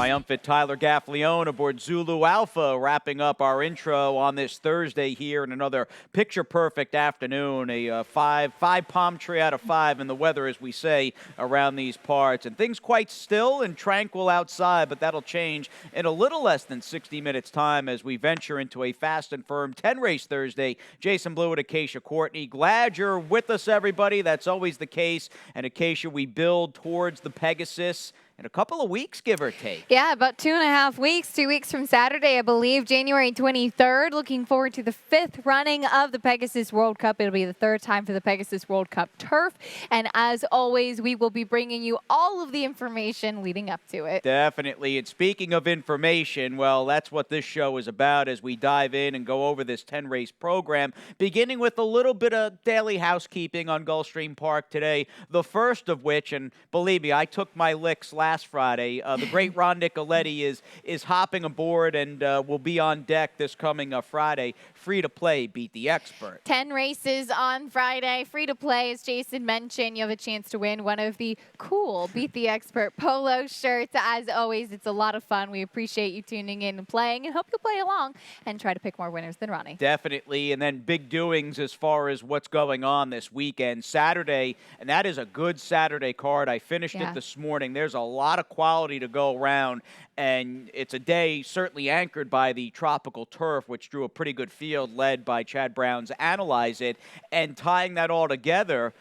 Triumphant Tyler Gaffleone aboard Zulu Alpha, wrapping up our intro on this Thursday here in another picture-perfect afternoon. A five palm tree out of 5 in the weather, as we say, around these parts. And things quite still and tranquil outside, but that'll change in a little less than 60 minutes' time as we venture into a fast and firm 10-race Thursday. Jason Blewett, Acacia Courtney, glad you're with us, everybody. That's always the case. And Acacia, we build towards the Pegasus in a couple of weeks, give or take. Yeah, about 2.5 weeks, 2 weeks from Saturday, I believe, January 23rd. Looking forward to the 5th running of the Pegasus World Cup. It'll be the 3rd time for the Pegasus World Cup turf. And as always, we will be bringing you all of the information leading up to it. Definitely. And speaking of information, well, that's what this show is about as we dive in and go over this 10-race program, beginning with a little bit of daily housekeeping on Gulfstream Park today, the first of which, and believe me, I took my licks last Friday. The great Ron Nicoletti is hopping aboard and will be on deck this coming Friday. Free to play, beat the expert. 10 races on Friday. Free to play, as Jason mentioned. You have a chance to win one of the cool Beat the Expert polo shirts. As always, it's a lot of fun. We appreciate you tuning in and playing, and hope you'll play along and try to pick more winners than Ronnie. Definitely. And then big doings as far as what's going on this weekend. Saturday, and that is a good Saturday card. I finished it this morning. There's a lot of quality to go around, and it's a day certainly anchored by the tropical turf, which drew a pretty good field led by Chad Brown's Analyze It. And tying that all together,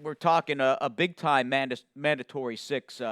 we're talking a big-time mandatory 6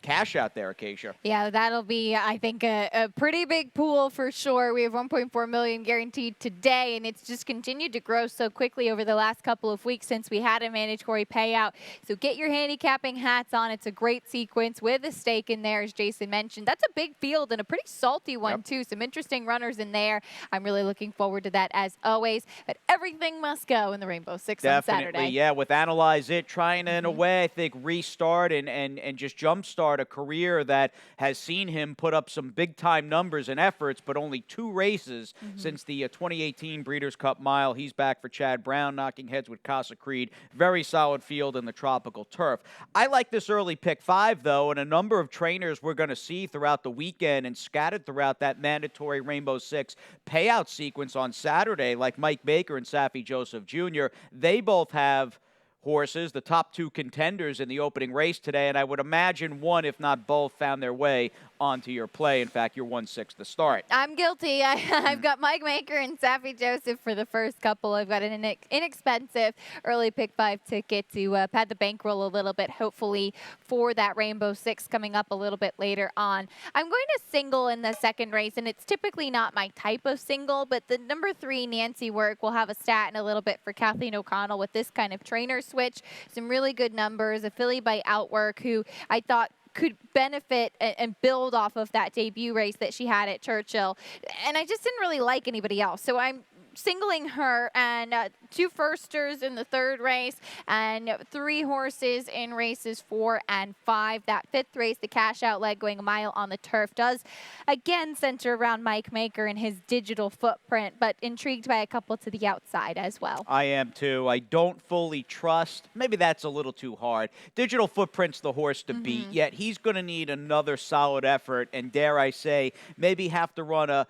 cash out there, Acacia. Yeah, that'll be, I think, a pretty big pool for sure. We have $1.4 million guaranteed today, and it's just continued to grow so quickly over the last couple of weeks since we had a mandatory payout. So get your handicapping hats on. It's a great sequence with a stake in there, as Jason mentioned. That's a big field and a pretty salty one, too. Some interesting runners in there. I'm really looking forward to that, as always. But everything must go in the Rainbow Six on Saturday. Definitely, yeah, with Analyze It, trying to, in a way, I think, restart and just jumpstart a career that has seen him put up some big-time numbers and efforts, but only 2 races since the 2018 Breeders' Cup Mile. He's back for Chad Brown, knocking heads with Casa Creed. Very solid field in the tropical turf. I like this early pick 5, though, and a number of trainers we're going to see throughout the weekend and scattered throughout that mandatory Rainbow Six payout sequence on Saturday, like Mike Baker and Safi Joseph Jr. They both have horses, the top 2 contenders in the opening race today, and I would imagine one, if not both, found their way onto your play. In fact, you're 1-6 to start. I'm guilty. I've got Mike Maker and Safi Joseph for the first couple. I've got an inexpensive early pick 5 ticket to pad the bankroll a little bit, hopefully, for that Rainbow Six coming up a little bit later on. I'm going to single in the second race, and it's typically not my type of single, but the number 3, Nancy Work, will have a stat in a little bit for Kathleen O'Connell with this kind of trainer switch. Some really good numbers. A filly by Outwork, who I thought could benefit and build off of that debut race that she had at Churchill. And I just didn't really like anybody else. So I'm singling her, and 2 firsters in the 3rd race and 3 horses in races 4 and 5. That 5th race, the cash out leg going a mile on the turf, does again center around Mike Maker and his digital footprint, but intrigued by a couple to the outside as well. I am too. I don't fully trust. Maybe that's a little too hard. Digital footprint's the horse to beat, yet he's going to need another solid effort, and dare I say, maybe have to run a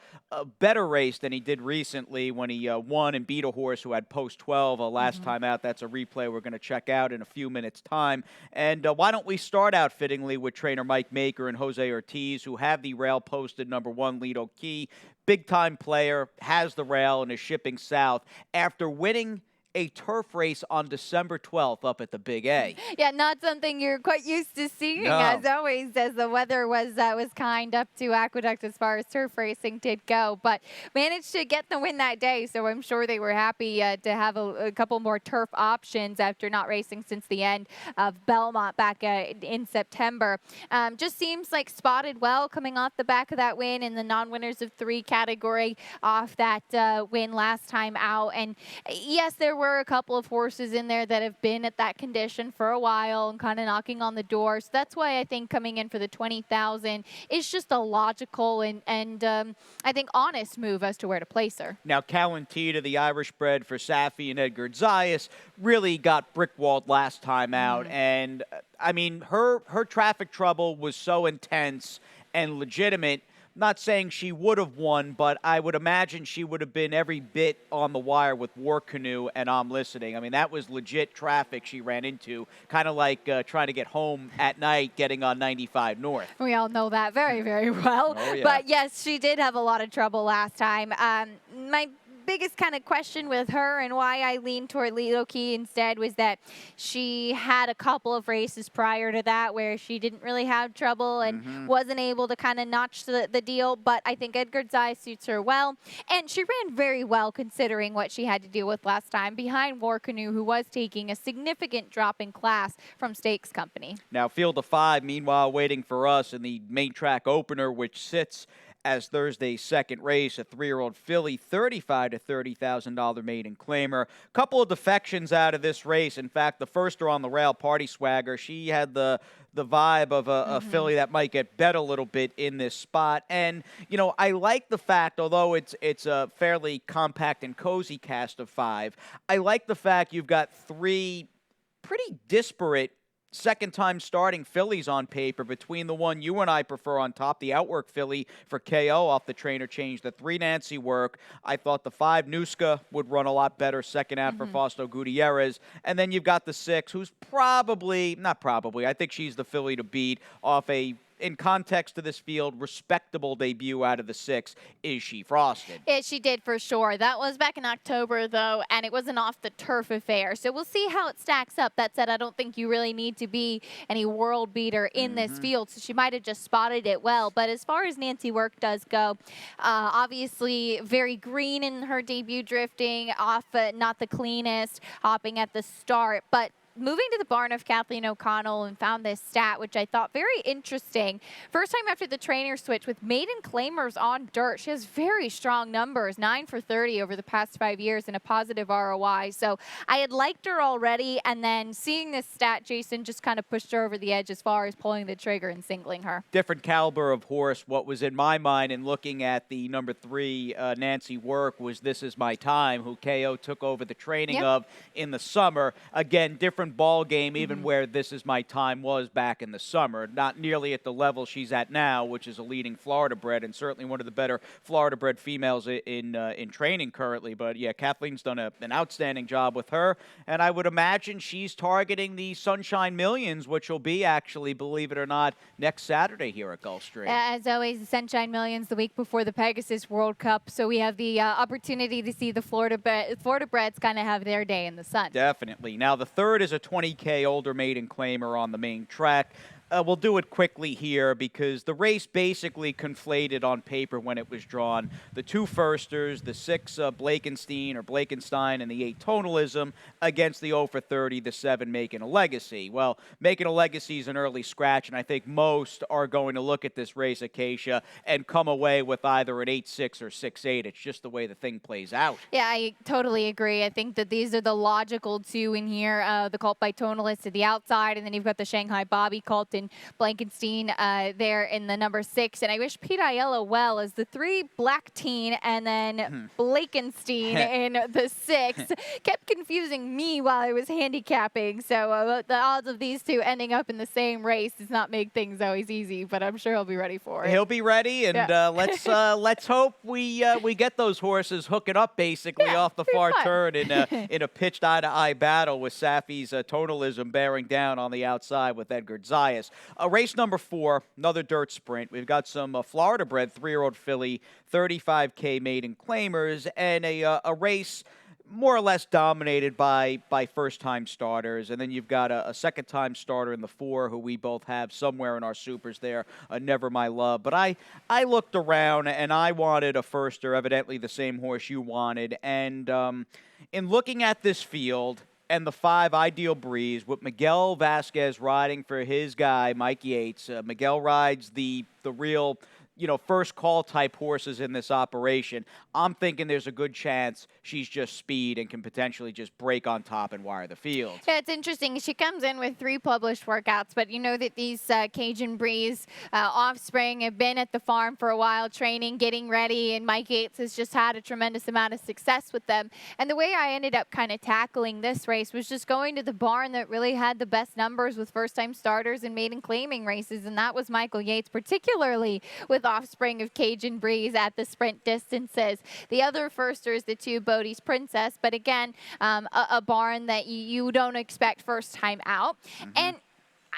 better race than he did recently when he won and beat a horse who had post 12 last time out. That's a replay we're going to check out in a few minutes' time. And why don't we start out fittingly with trainer Mike Maker and Jose Ortiz, who have the rail posted number 1, Lido Key. Big-time player, has the rail and is shipping south after winning a turf race on December 12th up at the Big A. Yeah, not something you're quite used to seeing, as always, as the weather was kind up to Aqueduct as far as turf racing did go, but managed to get the win that day, so I'm sure they were happy to have a couple more turf options after not racing since the end of Belmont back in September. Just seems like spotted well coming off the back of that win in the non-winners of 3 category off that win last time out. And yes, there were a couple of horses in there that have been at that condition for a while and kind of knocking on the door. So that's why I think coming in for the 20,000 is just a logical and I think honest move as to where to place her. Now, Calantita, the Irish bred for Safi and Edgar Zayas, really got brick-walled last time out. And, I mean, her traffic trouble was so intense and legitimate. Not saying she would have won, but I would imagine she would have been every bit on the wire with War Canoe and I'm Listening. I mean, that was legit traffic she ran into, kind of like trying to get home at night getting on 95 North. We all know that very, very well. Oh, yeah. But yes, she did have a lot of trouble last time. My biggest kind of question with her and why I leaned toward Lilo Key instead was that she had a couple of races prior to that where she didn't really have trouble and wasn't able to kind of notch the deal. But I think Edgar's Eye suits her well. And she ran very well considering what she had to deal with last time behind War Canoe, who was taking a significant drop in class from Stakes Company. Now, field of 5, meanwhile, waiting for us in the main track opener, which sits as Thursday's second race, a 3-year-old filly, $35,000 to $30,000 maiden claimer. Couple of defections out of this race. In fact, the first are on the rail, Party Swagger. She had the vibe of a filly that might get bet a little bit in this spot. And, you know, I like the fact, although it's a fairly compact and cozy cast of 5, I like the fact you've got 3 pretty disparate second-time starting fillies on paper between the one you and I prefer on top, the Outwork filly for KO off the trainer change, the 3 Nancy Work. I thought the 5 Nuska would run a lot better second out for Fausto Gutierrez. And then you've got the 6, who's not probably, I think she's the filly to beat off a, in context to this field, respectable debut out of the 6, Is She Frosted? Yeah, she did for sure. That was back in October, though, and it was an off-the-turf affair. So we'll see how it stacks up. That said, I don't think you really need to be any world beater in this field, so she might have just spotted it well. But as far as Nancy Work does go, obviously very green in her debut drifting, off not the cleanest, hopping at the start, but moving to the barn of Kathleen O'Connell and found this stat, which I thought very interesting. First time after the trainer switch with maiden claimers on dirt. She has very strong numbers, 9 for 30 over the past 5 years and a positive ROI. So I had liked her already, and then seeing this stat, Jason, just kind of pushed her over the edge as far as pulling the trigger and singling her. Different caliber of horse. What was in my mind in looking at the number 3 Nancy Work was This Is My Time, who KO took over the training of in the summer. Again, different ball game, even where This Is My Time was back in the summer. Not nearly at the level she's at now, which is a leading Florida bred and certainly one of the better Florida bred females in training currently. But yeah, Kathleen's done an outstanding job with her, and I would imagine she's targeting the Sunshine Millions, which will be actually, believe it or not, next Saturday here at Gulfstream. As always, the Sunshine Millions the week before the Pegasus World Cup, so we have the opportunity to see the Florida breds kind of have their day in the sun. Definitely. Now, the third is a 20K older maiden claimer on the main track. We'll do it quickly here because the race basically conflated on paper when it was drawn. The 2 firsters, the 6 Blakenstein, and the 8 Tonalism against the 0 for 30, the 7 Making a Legacy. Well, Making a Legacy is an early scratch, and I think most are going to look at this race, Acacia, and come away with either an 8-6 or 6-8. It's just the way the thing plays out. Yeah, I totally agree. I think that these are the logical 2 in here. The Cult by Tonalist to the outside, and then you've got the Shanghai Bobby Cult and Blankenstein there in the number 6. And I wish Pete Aiello well as the 3 Black Teen and then Blakenstein in the 6. Kept confusing me while I was handicapping. So the odds of these 2 ending up in the same race does not make things always easy, but I'm sure he'll be ready for it. He'll be ready, and let's hope we get those horses hooking up basically off the far turn in a pitched eye-to-eye battle with Safi's Tonalism bearing down on the outside with Edgar Zayas. Race number 4, another dirt sprint. We've got some Florida-bred 3-year-old filly, 35K maiden claimers, and a race more or less dominated by first-time starters. And then you've got a second-time starter in the 4 who we both have somewhere in our supers there, Never My Love. But I looked around, and I wanted a firster, evidently the same horse you wanted. And in looking at this field and the 5 Ideal Breeze, with Miguel Vasquez riding for his guy, Mike Yates. Miguel rides the real first call type horses in this operation. I'm thinking there's a good chance she's just speed and can potentially just break on top and wire the field. Yeah, it's interesting. She comes in with 3 published workouts, but you know that these Cajun Breeze offspring have been at the farm for a while, training, getting ready, and Mike Yates has just had a tremendous amount of success with them. And the way I ended up kind of tackling this race was just going to the barn that really had the best numbers with first-time starters and maiden claiming races, and that was Michael Yates, particularly with offspring of Cajun Breeze at the sprint distances. The other firster is the 2 Bodie's Princess, but again, a barn that you don't expect first time out. And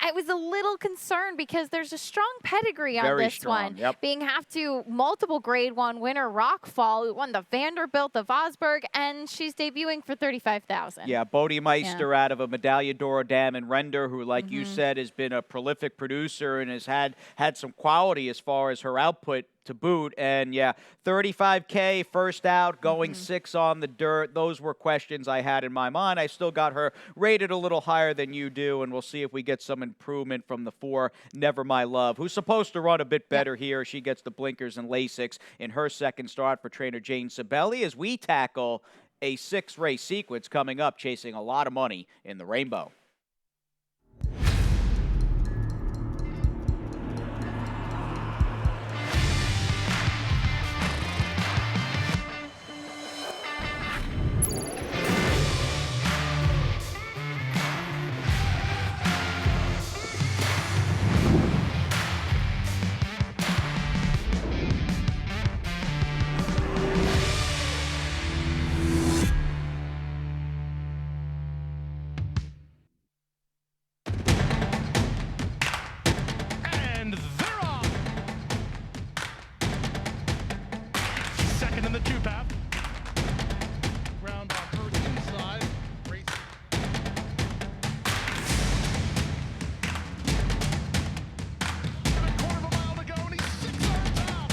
I was a little concerned because there's a strong pedigree on Very this strong, one. yep. Being half to multiple Grade 1 winner Rockfall, who won the Vanderbilt of Osberg, and she's debuting for $35,000. Yeah, Bodie Meister out of a Medaglia d'Oro Dam and Render, who, like you said, has been a prolific producer and has had some quality as far as her output to boot. And yeah, 35K first out, going 6 on the dirt. Those were questions I had in my mind. I still got her rated a little higher than you do, and we'll see if we get some improvement from the 4 Never My Love, who's supposed to run a bit better here. She gets the blinkers and Lasix in her second start for trainer Jane Sibeli as we tackle a 6-race sequence coming up, chasing a lot of money in the Rainbow. And they're off. Second in the 2-path. Round off first inside. Race. And a quarter of a mile to go, and he's 6 yards out.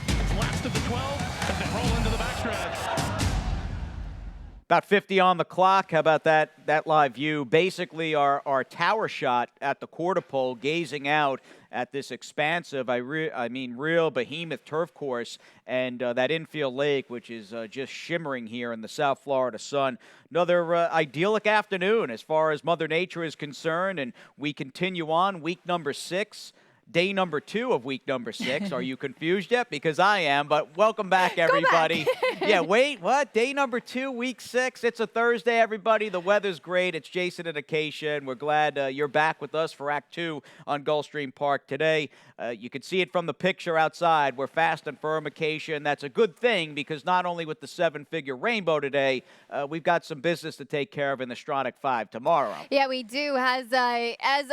It's last of the 12 as they roll into the backstretch. About 50 on the clock. How about that live view? Basically, our tower shot at the quarter pole, gazing out at this expansive, real behemoth turf course, and that infield lake, which is just shimmering here in the South Florida sun. Another idyllic afternoon as far as Mother Nature is concerned, and we continue on week number 6. Day number 2 of week number 6. Are you confused yet? Because I am, but welcome back, everybody. Yeah, wait, what? Day number 2, week 6. It's a Thursday, everybody. The weather's great. It's Jason and Acacia, and we're glad you're back with us for Act 2 on Gulfstream Park today. You can see it from the picture outside. We're fast and firm, Acacia, and that's a good thing because not only with the 7-figure rainbow today, we've got some business to take care of in the Stronach 5 tomorrow. Yeah, we do. As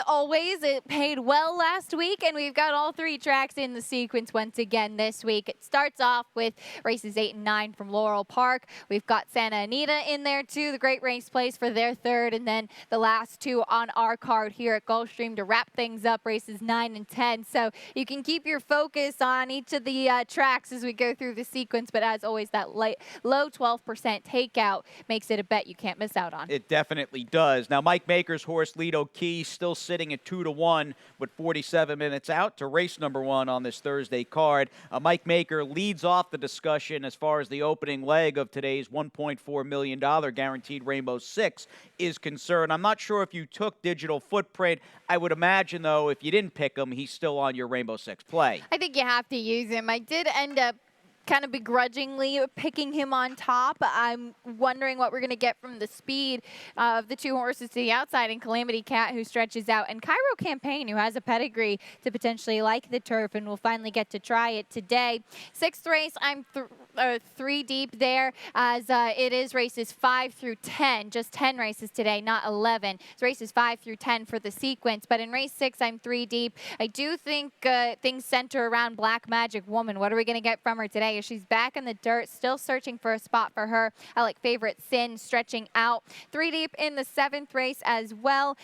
always, it paid well last week, and we've got all 3 tracks in the sequence once again this week. It starts off with races 8 and 9 from Laurel Park. We've got Santa Anita in there too, the Great Race Place for their 3rd, and then the last 2 on our card here at Gulfstream to wrap things up, races 9 and 10. So you can keep your focus on each of the tracks as we go through the sequence, but as always, that low 12% takeout makes it a bet you can't miss out on. It definitely does. Now, Mike Maker's horse, Lido Key, still sitting at 2-1 with 47 minutes out to race number 1 on this Thursday card. Mike Maker leads off the discussion as far as the opening leg of today's $1.4 million guaranteed Rainbow 6 is concerned. I'm not sure if you took Digital Footprint. I would imagine, though, if you didn't pick him, he's still on your Rainbow 6 play. I think you have to use him. I did end up kind of begrudgingly picking him on top. I'm wondering what we're going to get from the speed of the 2 horses to the outside, and Calamity Cat, who stretches out, and Cairo Campaign, who has a pedigree to potentially like the turf and will finally get to try it today. 6th race, I'm 3 deep there, as it is races 5 through 10, just 10 races today, not 11. It's races 5 through 10 for the sequence, but in race 6, I'm 3 deep. I do think things center around Black Magic Woman. What are we going to get from her today? today. She's back in the dirt, still searching for a spot for her. I like favorite Sin stretching out 3 deep in the 7th race as well.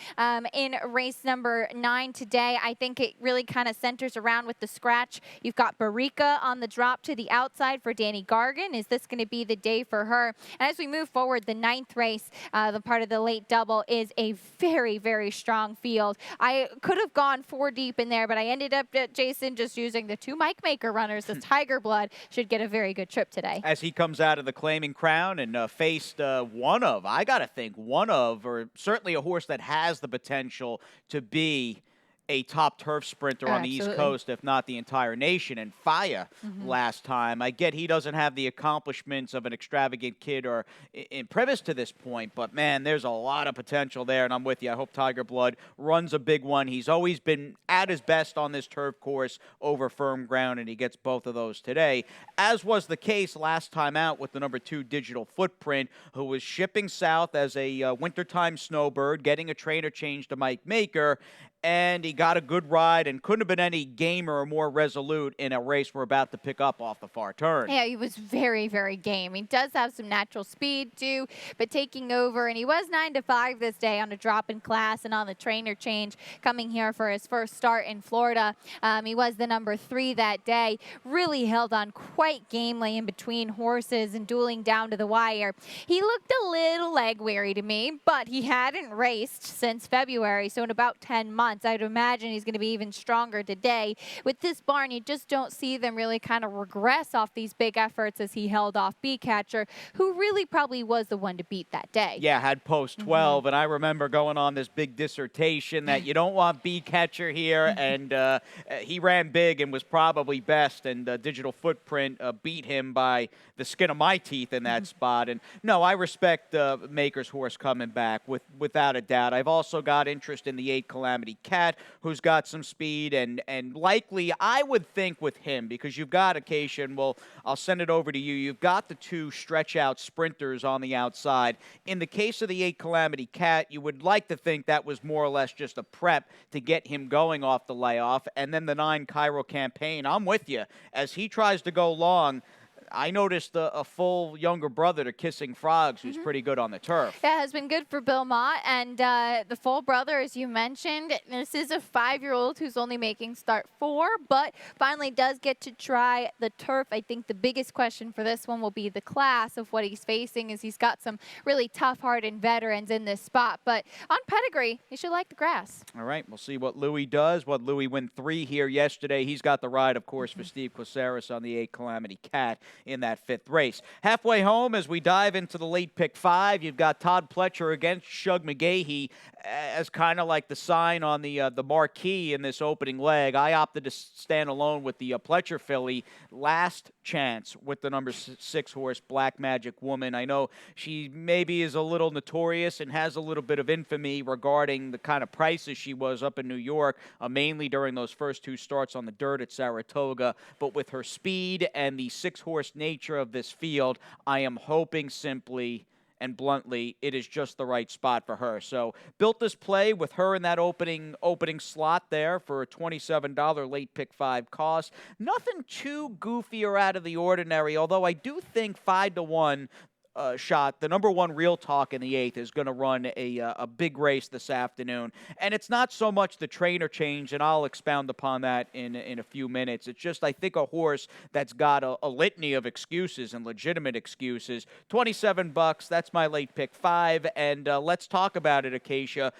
In race number 9 today, I think it really kind of centers around with the scratch. You've got Barika on the drop to the outside for Danny Gargan. Is this going to be the day for her? And as we move forward, the 9th race, the part of the late double, is a very, very strong field. I could have gone 4 deep in there, but I ended up, Jason, just using the 2 Mike Maker runners. This Tiger Blood should get a very good trip today. As he comes out of the claiming crown and faced I got to think, or certainly a horse that has the potential to be a top turf sprinter on the East Coast, if not the entire nation, and Faya last time. I get he doesn't have the accomplishments of an extravagant kid or in premise to this point, but man, there's a lot of potential there, and I'm with you. I hope Tiger Blood runs a big one. He's always been at his best on this turf course over firm ground, and he gets both of those today, as was the case last time out with the number 2 Digital Footprint, who was shipping south as a wintertime snowbird, getting a trainer change to Mike Maker, and he got a good ride and couldn't have been any gamer or more resolute in a race we're about to pick up off the far turn. Yeah, he was very, very game. He does have some natural speed, too, but taking over, and he was 9-5 this day on a drop in class and on the trainer change coming here for his first start in Florida. He was the number 3 that day. Really held on quite gamely in between horses and dueling down to the wire. He looked a little leg weary to me, but he hadn't raced since February, so in about 10 months. I'd imagine he's going to be even stronger today. With this barn, you just don't see them really kind of regress off these big efforts as he held off B-Catcher, who really probably was the one to beat that day. Yeah, had post 12, and I remember going on this big dissertation that you don't want B-Catcher here, and he ran big and was probably best, and Digital Footprint beat him by the skin of my teeth in that spot. And no, I respect Maker's horse coming back without a doubt. I've also got interest in the 8 Calamity Cat, who's got some speed, and likely I would think with him, because you've got Acacia, and I'll send it over to you. You've got the 2 stretch out sprinters on the outside. In the case of the 8 Calamity Cat, you would like to think that was more or less just a prep to get him going off the layoff, and then the 9 Cairo Campaign. I'm with you. As he tries to go long, I noticed a full younger brother to Kissing Frogs, who's pretty good on the turf. Yeah, has been good for Bill Mott. And the full brother, as you mentioned, this is a 5-year-old who's only making start 4, but finally does get to try the turf. I think the biggest question for this one will be the class of what he's facing, as he's got some really tough-hardened veterans in this spot. But on pedigree, he should like the grass. All right, we'll see what Louis does. Louis win 3 here yesterday. He's got the ride, of course, for Steve Quaceres on the 8 Calamity Cat in that 5th race. Halfway home, as we dive into the late pick 5, you've got Todd Pletcher against Shug McGahee as kind of like the sign on the marquee in this opening leg. I opted to stand alone with the Pletcher filly. Last chance with the number 6 horse, Black Magic Woman. I know she maybe is a little notorious and has a little bit of infamy regarding the kind of prices she was up in New York, mainly during those first 2 starts on the dirt at Saratoga. But with her speed and the 6 horse nature of this field, I am hoping simply and bluntly it is just the right spot for her. So built this play with her in that opening slot there for a $27 late pick 5 cost. Nothing too goofy or out of the ordinary, although I do think 5-1 shot, the number 1 Real Talk in the 8th, is going to run a big race this afternoon. And it's not so much the trainer change, and I'll expound upon that in a few minutes. It's just, I think, a horse that's got a litany of excuses and legitimate excuses. $27, that's my late pick 5, and let's talk about it, Acacia.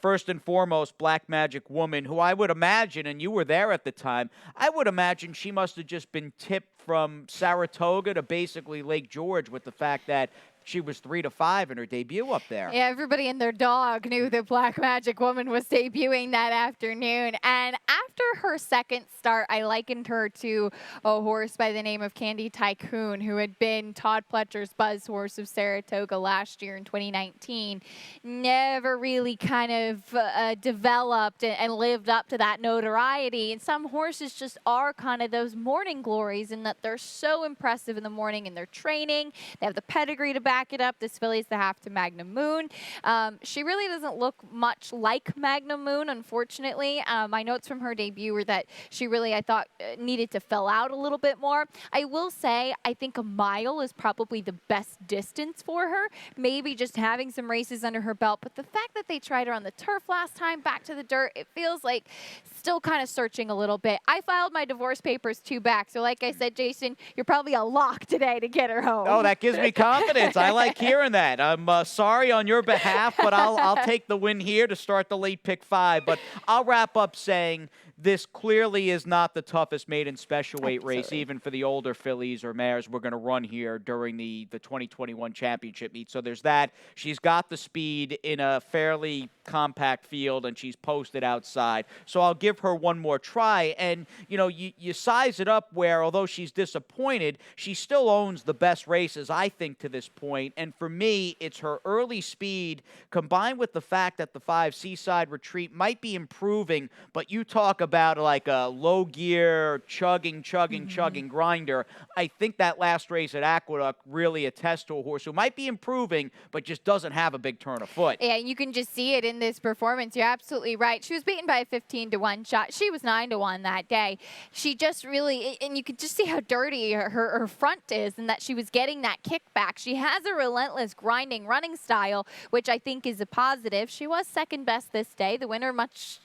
First and foremost, Black Magic Woman, who I would imagine, and you were there at the time, I would imagine she must have just been tipped from Saratoga to basically Lake George with the fact that she was 3-5 in her debut up there. Yeah, everybody and their dog knew that Black Magic Woman was debuting that afternoon. And after her second start, I likened her to a horse by the name of Candy Tycoon, who had been Todd Pletcher's buzz horse of Saratoga last year in 2019. Never really kind of developed and lived up to that notoriety. And some horses just are kind of those morning glories in that they're so impressive in the morning in their training. They have the pedigree to back back it up. This filly's the half to Magnum Moon. She really doesn't look much like Magnum Moon, unfortunately. My notes from her debut were that she really, I thought, needed to fill out a little bit more. I will say, I think a mile is probably the best distance for her. Maybe just having some races under her belt, but the fact that they tried her on the turf last time, back to the dirt, it feels like still kind of searching a little bit. I filed my divorce papers 2 back, so like I said, Jason, you're probably a lock today to get her home. Oh, that gives me confidence. I like hearing that. I'm sorry on your behalf, but I'll take the win here to start the late pick 5. But I'll wrap up saying this clearly is not the toughest maiden special weight race, even for the older fillies or mares we're going to run here during the 2021 championship meet. So there's that. She's got the speed in a fairly compact field, and she's posted outside. So I'll give her one more try. And, you size it up where, although she's disappointed, she still owns the best races, I think, to this point. And for me, it's her early speed combined with the fact that the 5 Seaside Retreat might be improving, but you talk about like a low gear, chugging grinder. I think that last race at Aqueduct really attests to a horse who might be improving, but just doesn't have a big turn of foot. Yeah, you can just see it in this performance. You're absolutely right. She was beaten by a 15-1 shot. She was 9-1 that day. She just really, and you could just see how dirty her front is, and that she was getting that kickback. She has a relentless grinding running style, which I think is a positive. She was second best this day. The winner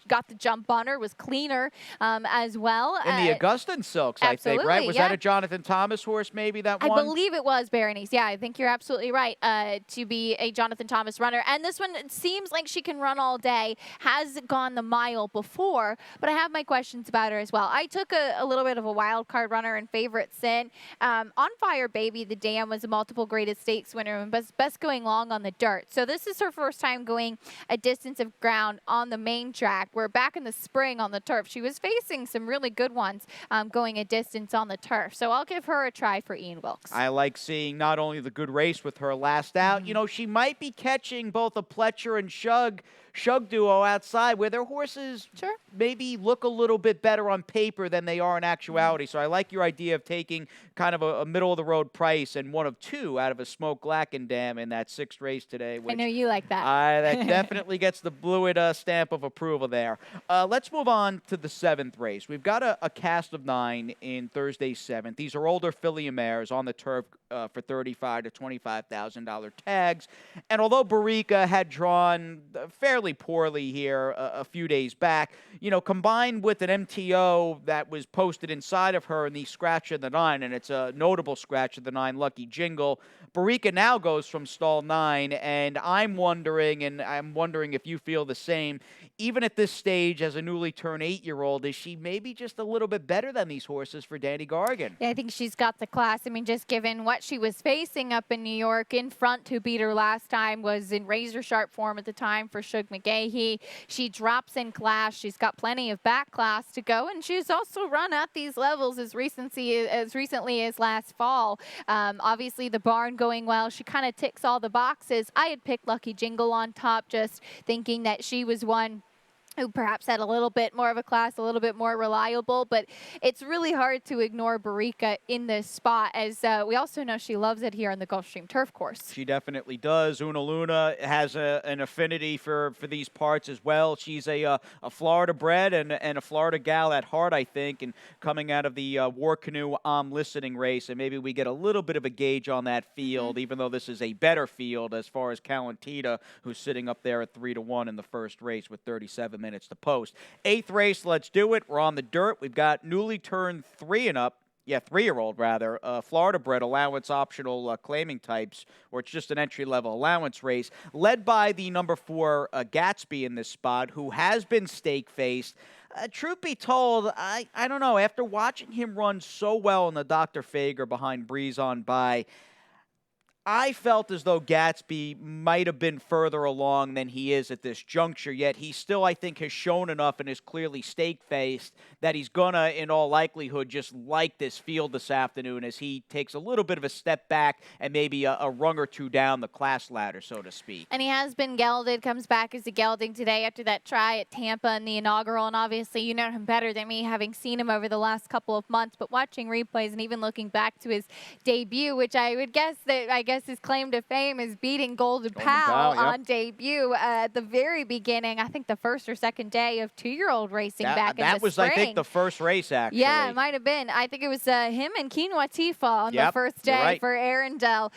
got the jump on her, was cleaner as well. In the Augustin Silks, I think, right? Was that a Jonathan Thomas horse maybe that won? I believe it was, Berenice. Yeah, I think you're absolutely right to be a Jonathan Thomas runner. And this one, it seems like she can run all day, has gone the mile before, but I have my questions about her as well. I took a little bit of a wild card runner and favorite Sin. On Fire Baby, the dam, was a multiple graded stakes winner and best going long on the dirt. So this is her first time going a distance of ground on the main track, where back in the spring on the turf, she was facing some really good ones going a distance on the turf. So I'll give her a try for Ian Wilkes. I like seeing not only the good race with her last out, she might be catching both a Pletcher and Shug duo outside where their horses maybe look a little bit better on paper than they are in actuality. So I like your idea of taking kind of a middle-of-the-road price and one of 2 out of a Smoke Glacken dam in that 6th race today. I know you like that. That definitely gets the Blewett stamp of approval there. Let's move on to the 7th race. We've got a cast of 9 in Thursday's 7th. These are older filly and mares on the turf for $35,000 to $25,000 tags. And although Barika had drawn fairly poorly here a few days back, combined with an MTO that was posted inside of her in the scratch of the 9, and it's a notable scratch of the 9 Lucky Jingle, Barika now goes from stall 9, and I'm wondering if you feel the same, even at this stage as a newly turned 8-year-old, is she maybe just a little bit better than these horses for Danny Gargan? Yeah, I think she's got the class. I mean, just given what she was facing up in New York, in front who beat her last time was in razor-sharp form at the time for Shug McGahee. She drops in class. She's got plenty of back class to go, and she's also run at these levels as recently as last fall. Obviously, the barn going well. She kind of ticks all the boxes. I had picked Lucky Jingle on top, just thinking that she was one who perhaps had a little bit more of a class, a little bit more reliable, but it's really hard to ignore Barika in this spot, as we also know she loves it here on the Gulfstream turf course. She definitely does. Una Luna has an affinity for these parts as well. She's a Florida bred and a Florida gal at heart, I think, and coming out of the War Canoe Listening race, and maybe we get a little bit of a gauge on that field, even though this is a better field as far as Calentita, who's sitting up there at 3-1 in the first race with 37 minutes to post. 8th race, let's do it. We're on the dirt. We've got newly turned 3-year-old rather, Florida bred allowance optional claiming types, or it's just an entry-level allowance race, led by the number 4 Gatsby in this spot, who has been stake-faced. Truth be told, I don't know, after watching him run so well in the Dr. Fager behind Breeze on By, I felt as though Gatsby might have been further along than he is at this juncture, yet he still, I think, has shown enough and is clearly stake-faced that he's gonna, in all likelihood, just like this field this afternoon as he takes a little bit of a step back and maybe a rung or 2 down the class ladder, so to speak. And he has been gelded, comes back as a gelding today after that try at Tampa in the inaugural, and obviously you know him better than me, having seen him over the last couple of months, but watching replays and even looking back to his debut, which I guess his claim to fame is beating Golden Golden Pal Pal, yep. on debut at the very beginning, I think the first or second day of 2-year-old racing back in the That was, spring. I think, the first race, actually. Yeah, it might have been. I think it was him and Quinoa Tifa on the first day right. for Arundel.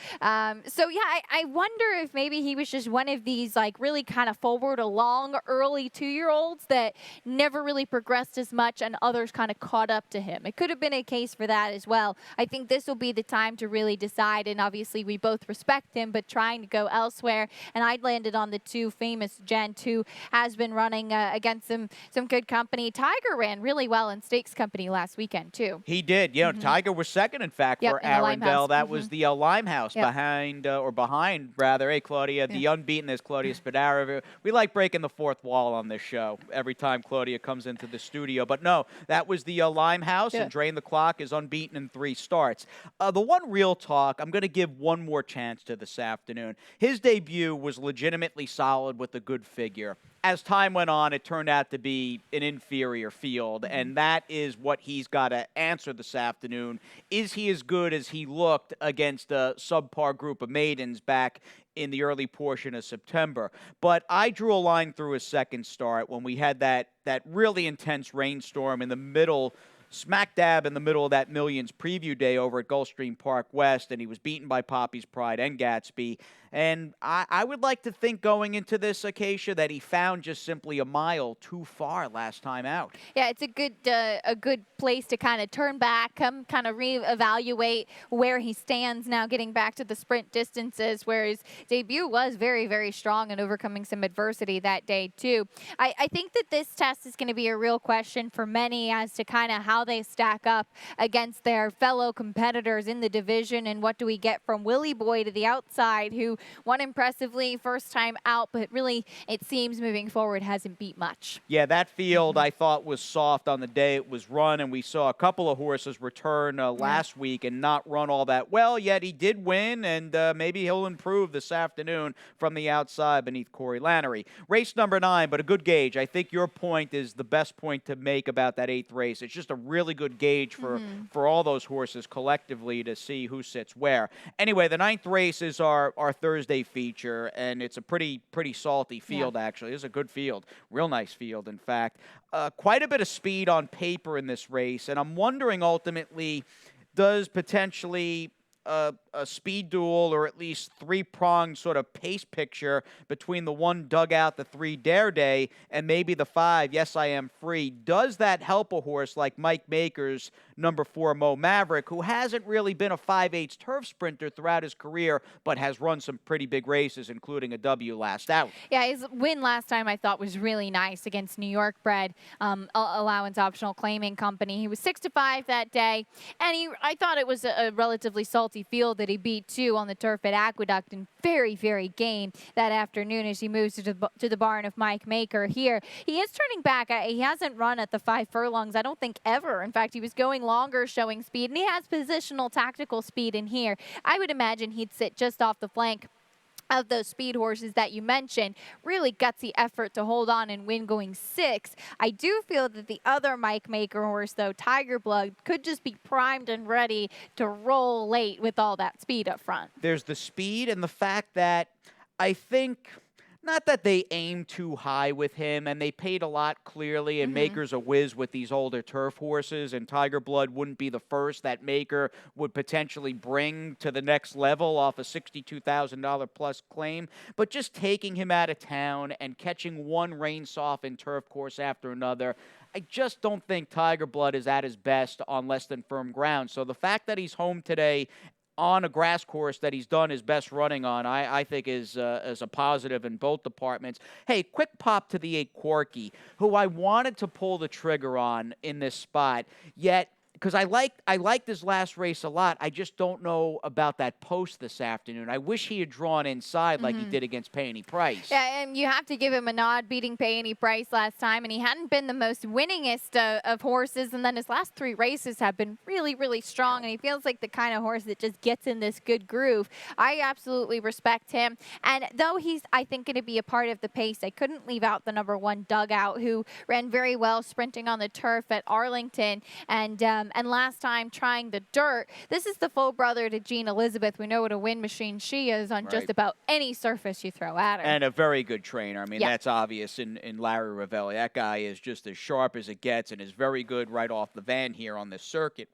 So, yeah, I wonder if maybe he was just one of these, like, really kind of forward along early 2-year-olds that never really progressed as much and others kind of caught up to him. It could have been a case for that as well. I think this will be the time to really decide, and obviously we both respect him, but trying to go elsewhere. And I'd landed on the two famous Gent, who has been running against some good company. Tiger ran really well in stakes company last weekend, too. He did. You know, Tiger was second, in fact, for in the Arundel. Limehouse. That was the Limehouse behind, rather. Hey, Claudia, the unbeaten is Claudia Spadara. We like breaking the fourth wall on this show every time Claudia comes into the studio. But no, that was the Limehouse, and Drain the Clock is unbeaten in 3 starts. The one real talk, I'm going to give one more chance to this afternoon. His debut was legitimately solid with a good figure. As time went on, it turned out to be an inferior field, and that is what he's got to answer this afternoon. Is he as good as he looked against a subpar group of maidens back in the early portion of September? But I drew a line through his second start when we had that really intense rainstorm in the middle, smack dab in the middle of that Millions preview day over at Gulfstream Park West, and he was beaten by Poppy's Pride and Gatsby. And I would like to think going into this Acacia that he found just simply a mile too far last time out. Yeah, it's a good place to kind of turn back, kind of reevaluate where he stands now, getting back to the sprint distances, where his debut was very, very strong and overcoming some adversity that day, too. I think that this test is going to be a real question for many as to kind of how they stack up against their fellow competitors in the division, and what do we get from Willie Boy to the outside, who won impressively first time out, but really, it seems moving forward, hasn't beat much. Yeah, that field I thought was soft on the day it was run, and we saw a couple of horses return last week and not run all that well, yet he did win, and maybe he'll improve this afternoon from the outside beneath Corey Lannery. Race number 9, but a good gauge. I think your point is the best point to make about that 8th race. It's just a really good gauge for all those horses collectively to see who sits where. Anyway, the 9th race is our Thursday feature, and it's a pretty salty field, actually. It's a good field. Real nice field, in fact. Quite a bit of speed on paper in this race, and I'm wondering ultimately, does potentially a speed duel, or at least 3-pronged sort of pace picture between the 1 Dugout, the 3 Dare Day, and maybe the 5 Yes I Am Free, does that help a horse like Mike Maker's number 4 Mo Maverick, who hasn't really been a 5/8 turf sprinter throughout his career, but has run some pretty big races, including a W last out? Yeah, his win last time I thought was really nice against New York bred allowance optional claiming company. He was 6-5 that day, and I thought it was a relatively salty field that he beat, too, on the turf at Aqueduct, and very, very game that afternoon as he moves to the barn of Mike Maker here. He is turning back. He hasn't run at the 5 furlongs, I don't think, ever. In fact, he was going longer, showing speed, and he has positional tactical speed in here. I would imagine he'd sit just off the flank of those speed horses that you mentioned. Really gutsy effort to hold on and win going 6. I do feel that the other Mike Maker horse, though, Tiger Blood, could just be primed and ready to roll late with all that speed up front. There's the speed and the fact that I think, not that they aimed too high with him, and they paid a lot clearly, and Maker's a whiz with these older turf horses, and Tiger Blood wouldn't be the first that Maker would potentially bring to the next level off a $62,000 plus claim. But just taking him out of town and catching one rain-softened turf course after another, I just don't think Tiger Blood is at his best on less than firm ground. So the fact that he's home today on a grass course that he's done his best running on, I think is a positive in both departments. Hey, quick pop to the 8 Corky, who I wanted to pull the trigger on in this spot, yet because I liked his last race a lot. I just don't know about that post this afternoon. I wish he had drawn inside like he did against Payne Price. Yeah, and you have to give him a nod beating Payne Price last time, and he hadn't been the most winningest of horses, and then his last 3 races have been really, really strong, and he feels like the kind of horse that just gets in this good groove. I absolutely respect him, and though he's, I think, going to be a part of the pace, I couldn't leave out the number 1 Dugout, who ran very well sprinting on the turf at Arlington, and And last time trying the dirt, this is the full brother to Jean Elizabeth. We know what a wind machine she is on just about any surface you throw at her. And a very good trainer. I mean, Yeah. that's obvious in Larry Ravelli. That guy is just as sharp as it gets and is very good right off the van here on this circuit.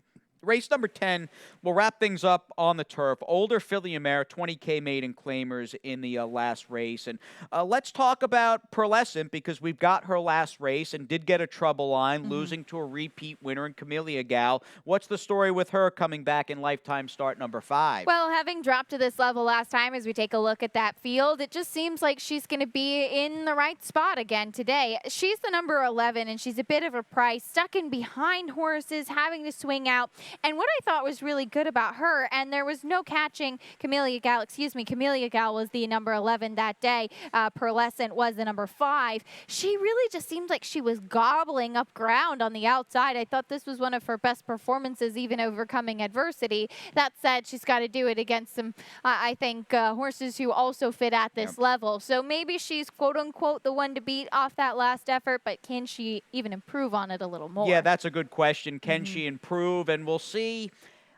Race number 10, we'll wrap things up on the turf. Older filly and mare, 20K maiden claimers in the last race. And let's talk about Pearlescent, because we've got her last race and did get a trouble line, losing to a repeat winner in Camellia Gal. What's the story with her coming back in lifetime start number 5? Well, having dropped to this level last time, as we take a look at that field, it just seems like she's going to be in the right spot again today. She's the number 11, and she's a bit of a price, stuck in behind horses, having to swing out. And what I thought was really good about her, and there was no catching Camellia Gal, Camellia Gal was the number 11 that day. Pearlescent was the number 5. She really just seemed like she was gobbling up ground on the outside. I thought this was one of her best performances, even overcoming adversity. That said, she's got to do it against some, I think, horses who also fit at this level. So maybe she's, quote-unquote, the one to beat off that last effort, but can she even improve on it a little more? Yeah, that's a good question. Can she improve? And we'll see.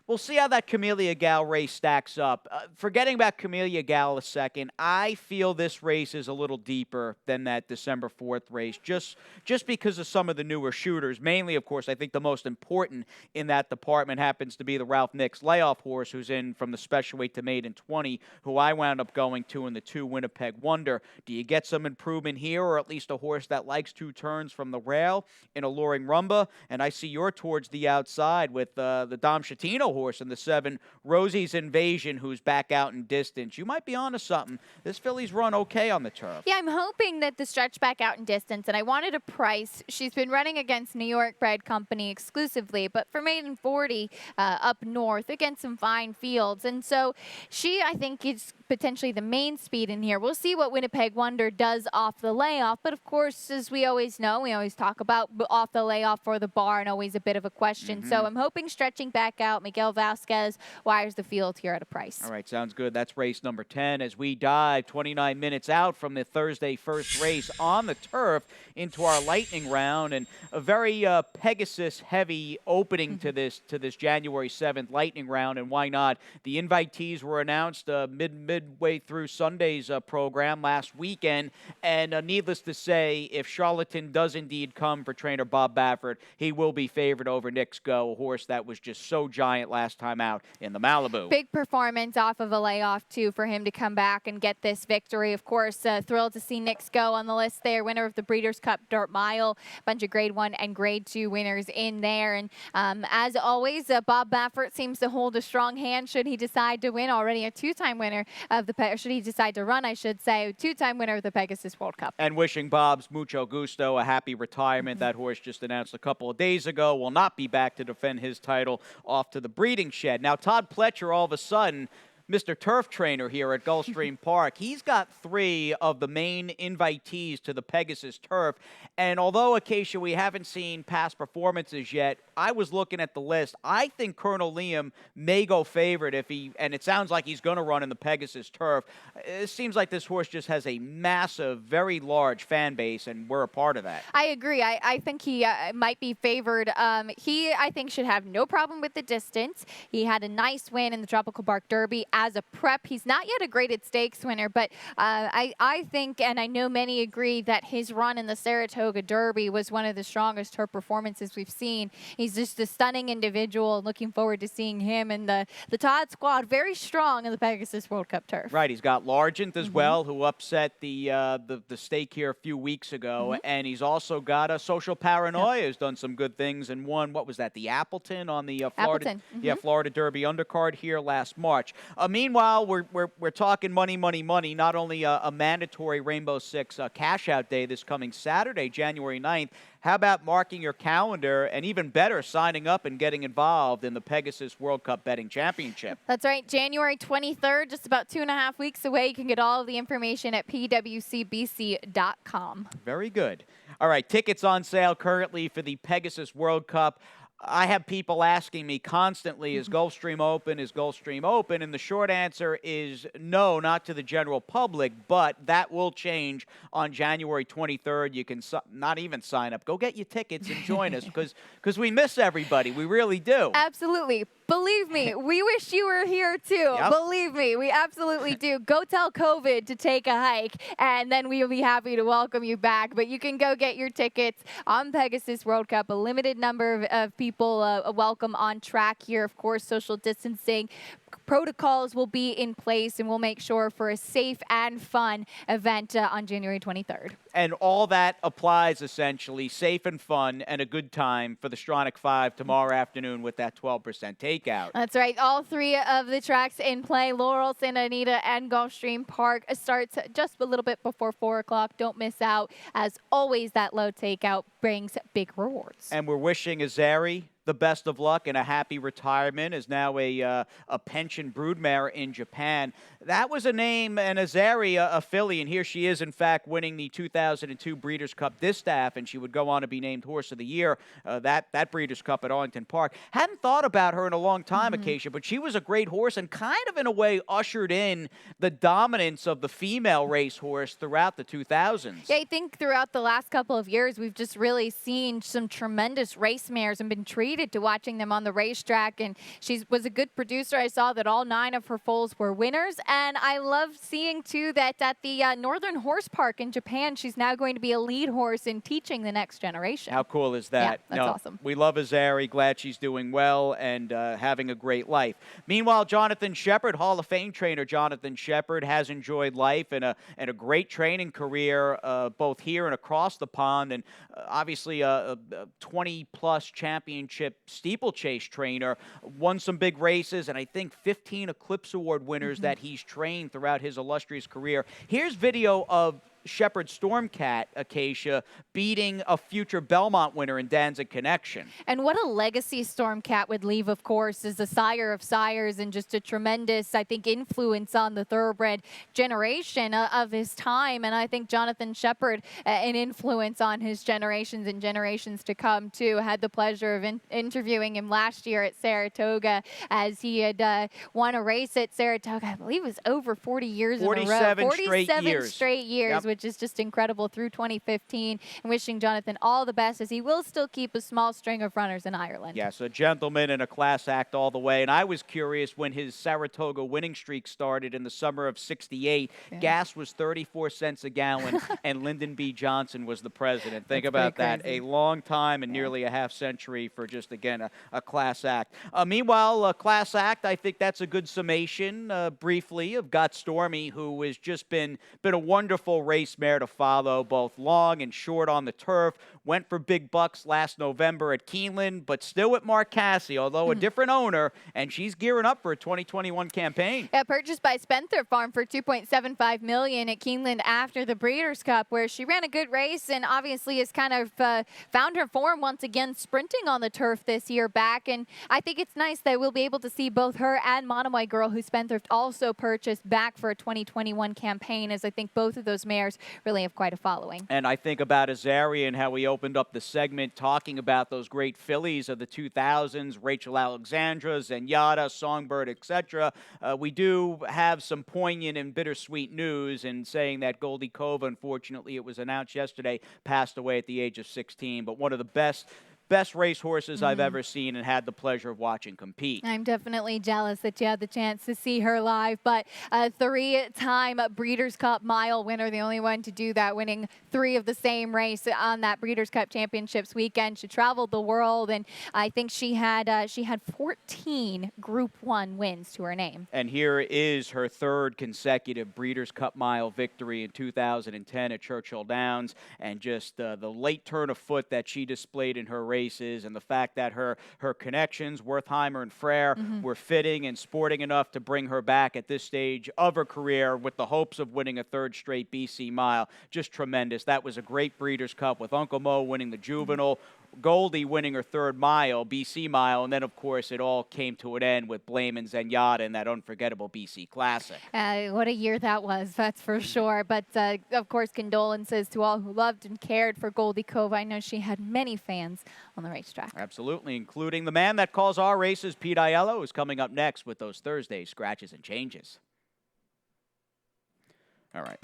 We'll see how that Camellia Gal race stacks up. Forgetting about Camellia Gal a second, I feel this race is a little deeper than that December 4th race, just because of some of the newer shooters. Mainly, of course, I think the most important in that department happens to be the Ralph Nix layoff horse, who's in from the special weight to maiden 20, who I wound up going to in the 2 Winnipeg Wonder. Do you get some improvement here, or at least a horse that likes 2 turns from the rail in Alluring Rumba? And I see you're towards the outside with the Dom Chatino horse in the 7, Rosie's Invasion, who's back out in distance. You might be onto something. This filly's run okay on the turf. Yeah, I'm hoping that the stretch back out in distance, and I wanted a price. She's been running against New York bred company exclusively, but for maiden 40 up north against some fine fields. And so she, I think, is potentially the main speed in here. We'll see what Winnipeg Wonder does off the layoff, but of course, as we always know, we always talk about off the layoff for the barn, always a bit of a question. So I'm hoping stretching back out, Miguel Vasquez wires the field here at a price. All right, sounds good. That's race number 10 as we dive 29 minutes out from the Thursday first race on the turf into our lightning round, and a very Pegasus-heavy opening to this January 7th lightning round. And why not? The invitees were announced midway through Sunday's program last weekend, and needless to say, if Charlatan does indeed come for trainer Bob Baffert, he will be favored over Nix Go, a horse that was just so giant last time out in the Malibu. Big performance off of a layoff, too, for him to come back and get this victory. Of course, thrilled to see Nix Go on the list there, winner of the Breeders' Cup Dirt Mile, bunch of Grade 1 and Grade 2 winners in there. And as always, Bob Baffert seems to hold a strong hand should he decide to win. Already a 2-time winner of the, should he decide to run, I should say, a 2-time winner of the Pegasus World Cup. And wishing Bob's Mucho Gusto a happy retirement. That horse just announced a couple of days ago will not be back to defend his title off to the breeding shed. Now, Todd Pletcher, all of a sudden, Mr. Turf Trainer here at Gulfstream Park, he's got 3 of the main invitees to the Pegasus Turf. And although, Acacia, we haven't seen past performances yet, I was looking at the list. I think Colonel Liam may go favorite if he, and it sounds like he's going to run in the Pegasus Turf. It seems like this horse just has a massive, very large fan base, and we're a part of that. I agree. I think he might be favored. He, I think, should have no problem with the distance. He had a nice win in the Tropical Bark Derby as a prep. He's not yet a graded stakes winner, but I think, and I know many agree, that his run in the Saratoga Derby was one of the strongest turf performances we've seen. He's just a stunning individual, and looking forward to seeing him and the Todd squad very strong in the Pegasus World Cup Turf. Right, he's got Largent as well, who upset the stake here a few weeks ago, and he's also got a Social Paranoia, who's done some good things and won, what was that, the Appleton on the Florida, Florida Derby undercard here last March. Meanwhile, we're talking money, not only a mandatory Rainbow Six cash-out day this coming Saturday, January 9th. How about marking your calendar, and even better, signing up and getting involved in the Pegasus World Cup Betting Championship? That's right, January 23rd, just about 2.5 weeks away. You can get all of the information at pwcbc.com. Very good. All right, tickets on sale currently for the Pegasus World Cup. I have people asking me constantly, is Gulfstream open? Is Gulfstream open? And the short answer is no, not to the general public, but that will change on January 23rd. You can not even sign up. Go get your tickets and join us because we miss everybody. We really do. Absolutely. Believe me, we wish you were here too. Yep. Believe me, we absolutely do. Go tell COVID to take a hike, and then we will be happy to welcome you back. But you can go get your tickets on Pegasus World Cup. A limited number of people welcome on track here. Of course, social distancing protocols will be in place, and we'll make sure for a safe and fun event on January 23rd. And all that applies essentially, safe and fun and a good time for the Stronach 5 tomorrow afternoon with that 12% takeout. That's right. All three of the tracks in play, Laurel, Santa Anita, and Gulfstream Park, starts just a little bit before 4 o'clock. Don't miss out. As always, that low takeout brings big rewards. And we're wishing Azari the best of luck and a happy retirement, is now a pension broodmare in Japan. That was a name, an Azari, a filly, and here she is, in fact, winning the 2002 Breeders' Cup Distaff, and she would go on to be named Horse of the Year, that Breeders' Cup at Arlington Park. Hadn't thought about her in a long time, Acacia, but she was a great horse and kind of, in a way, ushered in the dominance of the female racehorse throughout the 2000s. Yeah, I think throughout the last couple of years, we've just really seen some tremendous race mares and been treated to watching them on the racetrack, and she was a good producer. I saw that all 9 of her foals were winners, and I love seeing too that at the Northern Horse Park in Japan, she's now going to be a lead horse in teaching the next generation. How cool is that? Yeah, that's awesome. We love Azari, glad she's doing well and having a great life. Meanwhile, Jonathan Shepard, Hall of Fame trainer Jonathan Shepard, has enjoyed life and a great training career both here and across the pond, and obviously a 20-plus championship steeplechase trainer, won some big races, and I think 15 Eclipse Award winners that he's trained throughout his illustrious career. Here's video of Shepard Stormcat, Acacia, beating a future Belmont winner in Danzig Connection. And what a legacy Stormcat would leave, of course, as a sire of sires and just a tremendous, I think, influence on the thoroughbred generation of his time. And I think Jonathan Shepard, an influence on his generations and generations to come, too. I had the pleasure of interviewing him last year at Saratoga as he had won a race at Saratoga. I believe it was over 40 years in a row. 47 straight years. Yep. Which is just incredible through 2015, and wishing Jonathan all the best as he will still keep a small string of runners in Ireland. Yes, a gentleman and a class act all the way. And I was curious when his Saratoga winning streak started in the summer of '68. Yeah. Gas was 34 cents a gallon, and Lyndon B. Johnson was the president. Think about that. A long time and nearly a half century for just, again, a class act. Meanwhile, a class act, I think that's a good summation, briefly, of Got Stormy, who has just been a wonderful race mare to follow, both long and short on the turf. Went for big bucks last November at Keeneland, but still with Mark Casse, although a different owner, and she's gearing up for a 2021 campaign. Yeah, purchased by Spencer Farm for $2.75 million at Keeneland after the Breeders' Cup, where she ran a good race and obviously has kind of found her form once again, sprinting on the turf this year back. And I think it's nice that we'll be able to see both her and Monomoy Girl, who Spendthrift also purchased, back for a 2021 campaign, as I think both of those mares really have quite a following. And I think about Azari and how we opened up the segment talking about those great fillies of the 2000s, Rachel Alexandra, Zenyatta, Songbird, etc. We do have some poignant and bittersweet news in saying that Goldie Cova, unfortunately, it was announced yesterday, passed away at the age of 16, but one of the best racehorses I've ever seen and had the pleasure of watching compete. I'm definitely jealous that you had the chance to see her live, but a 3-time Breeders' Cup Mile winner, the only one to do that, winning 3 of the same race on that Breeders' Cup Championships weekend. She traveled the world, and I think she had 14 Group 1 wins to her name. And here is her 3rd consecutive Breeders' Cup Mile victory in 2010 at Churchill Downs, and just the late turn of foot that she displayed in her races, and the fact that her connections, Wertheimer and Frere, were fitting and sporting enough to bring her back at this stage of her career with the hopes of winning a 3rd straight BC Mile. Just tremendous. That was a great Breeders' Cup with Uncle Mo winning the Juvenile. Goldie winning her third mile, BC mile, and then, of course, it all came to an end with Blame and Zenyatta in that unforgettable BC Classic. What a year that was, that's for sure. But, of course, condolences to all who loved and cared for Goldie Cove. I know she had many fans on the racetrack. Absolutely, including the man that calls our races, Pete Aiello, who's coming up next with those Thursday scratches and changes. All right.